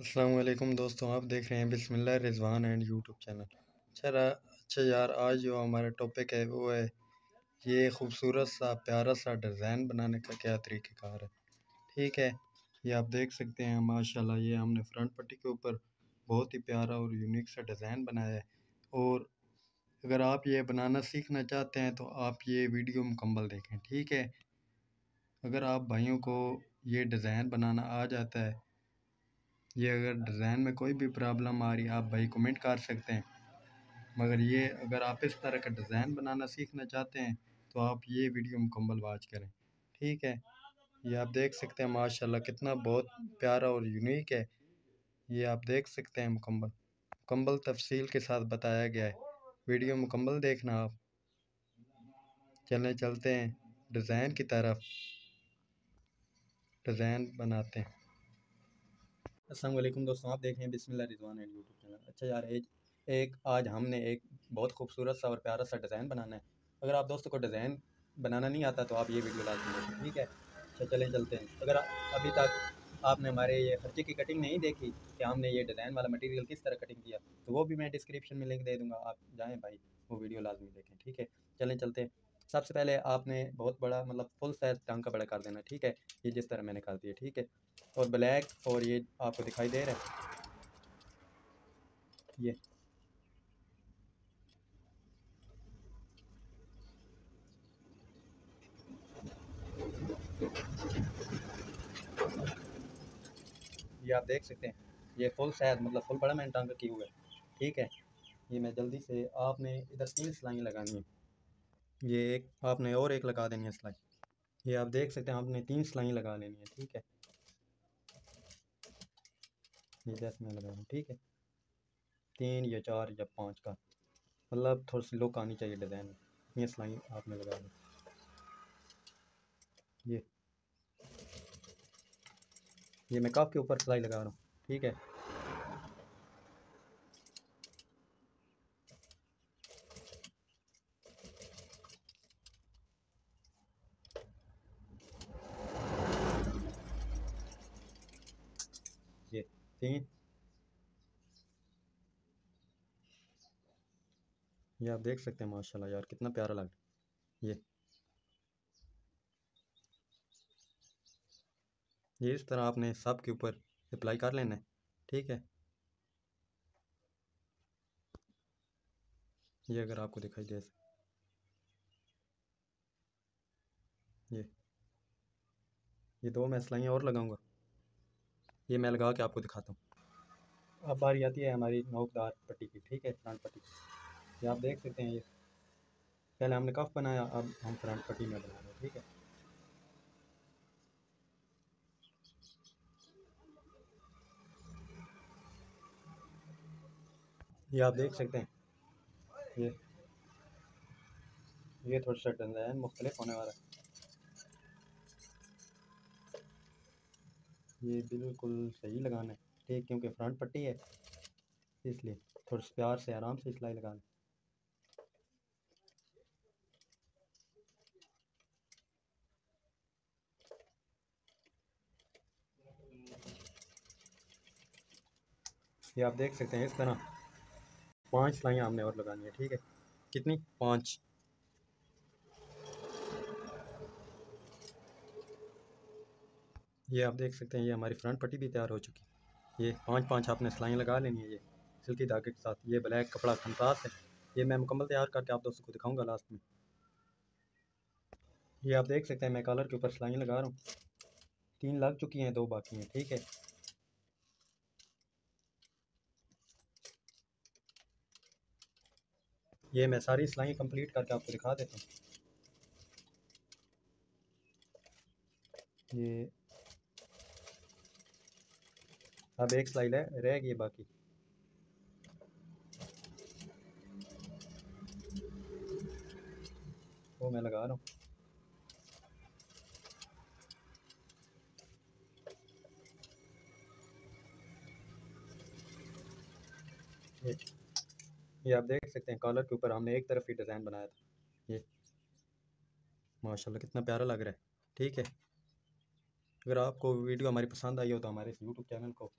अस्सलाम वालेकुम दोस्तों, आप देख रहे हैं बिस्मिल्लाह रिजवान एंड यूट्यूब चैनल। अच्छा यार, आज जो हमारा टॉपिक है वो है ये खूबसूरत सा प्यारा सा डिज़ाइन बनाने का क्या तरीक़ेकार है। ठीक है, ये आप देख सकते हैं माशाल्लाह, ये हमने फ्रंट पट्टी के ऊपर बहुत ही प्यारा और यूनिक सा डिज़ाइन बनाया है। और अगर आप ये बनाना सीखना चाहते हैं तो आप ये वीडियो मुकम्मल देखें। ठीक है, अगर आप भाइयों को ये डिज़ाइन बनाना आ जाता है, ये अगर डिज़ाइन में कोई भी प्रॉब्लम आ रही है आप भाई कमेंट कर सकते हैं। मगर ये अगर आप इस तरह का डिज़ाइन बनाना सीखना चाहते हैं तो आप ये वीडियो मुकम्मल वॉच करें। ठीक है, ये आप देख सकते हैं माशाल्लाह कितना बहुत प्यारा और यूनिक है। ये आप देख सकते हैं मुकम्मल तफसील के साथ बताया गया है। वीडियो मुकम्मल देखना आप। चलते हैं डिज़ाइन की तरफ, डिज़ाइन बनाते हैं। अस्सलाम वालेकुम दोस्तों, आप देख रहे हैं बिस्मिल्लाह रिजवान एंड यूट्यूब चैनल। अच्छा यार, आज हमने एक बहुत खूबसूरत सा और प्यारा सा डिज़ाइन बनाना है। अगर आप दोस्तों को डिज़ाइन बनाना नहीं आता तो आप ये वीडियो लाजमी देखें। ठीक है, अच्छा चलते हैं। अगर अभी तक आपने हमारे ये खर्चे की कटिंग नहीं देखी कि हमने ये डिज़ाइन वाला मटेरियल किस तरह कटिंग किया, तो वो भी मैं डिस्क्रिप्शन में लिंक दे दूँगा, आप जाएँ भाई वो वीडियो लाजमी देखें। ठीक है, चलते हैं। सबसे पहले आपने बहुत बड़ा मतलब फुल साइज़ टांका बड़ा कर देना। ठीक है, ये जिस तरह मैंने कर दिया। ठीक है, और ब्लैक और ये आपको दिखाई दे रहा है ये आप देख सकते हैं, ये फुल साइज मतलब फुल बड़ा मैंने टांका की हुआ है। ठीक है, ये मैं जल्दी से आपने इधर 3 सिलाई लगानी है, ये एक आपने और एक लगा देनी है सिलाई। ये आप देख सकते हैं आपने 3 सिलाई लगा लेनी है। ठीक है, ये जैसे मैं लगा रहा हूँ। ठीक है, 3 या 4 या 5 का मतलब थोड़ी सी लुक आनी चाहिए डिज़ाइन में, ये सिलाई आपने लगा दी। ये मैं कप के ऊपर सिलाई लगा रहा हूँ। ठीक है, ये 3, ये आप देख सकते हैं माशाल्लाह यार कितना प्यारा लग रहा है। ये इस तरह आपने सब के ऊपर अप्लाई कर लेना है। ठीक है, ये अगर आपको दिखाई दे ये ये 2 मैं सिलाइयाँ और लगाऊंगा, ये मैं लगा के आपको दिखाता हूँ। अब बारी आती है हमारी नोकदार पट्टी की। ठीक है, फ्रंट पट्टी, ये आप देख सकते हैं। ये पहले हमने कफ बनाया, अब हम फ्रंट पट्टी में बना रहे हैं। ठीक है, ये आप देख सकते हैं, ये ये थोड़ा सा डिज़ाइन मुख्तलिफ होने वाला है। ये बिल्कुल सही लगाना है। ठीक, क्योंकि फ्रंट पट्टी है इसलिए थोड़ा प्यार से आराम से सिलाई लगाना है। ये आप देख सकते हैं इस तरह 5 सिलाइयाँ हमने और लगानी है। ठीक है, कितनी? 5। ये आप देख सकते हैं, ये हमारी फ्रंट पट्टी भी तैयार हो चुकी है। ये 5-5 आपने सिलाइयाँ लगा लेनी है, ये सिल्की धागे के साथ। ये ब्लैक कपड़ा कंट्रास्ट है, ये मैं मुकम्मल तैयार करके आप दोस्तों को दिखाऊंगा लास्ट में। ये आप देख सकते हैं मैं कॉलर के ऊपर सिलाइयाँ लगा रहा हूँ, 3 लग चुकी हैं, 2 बाकी हैं। ठीक है, ये मैं सारी सिलाइयाँ कंप्लीट करके आपको दिखा देता हूँ। ये अब एक सिलाई रह गई है बाकी, वो मैं लगा रहा हूँ। ये आप देख सकते हैं कॉलर के ऊपर हमने एक तरफ ही डिज़ाइन बनाया था। ये माशाल्लाह कितना प्यारा लग रहा है। ठीक है, अगर आपको वीडियो हमारी पसंद आई हो तो हमारे यूट्यूब चैनल को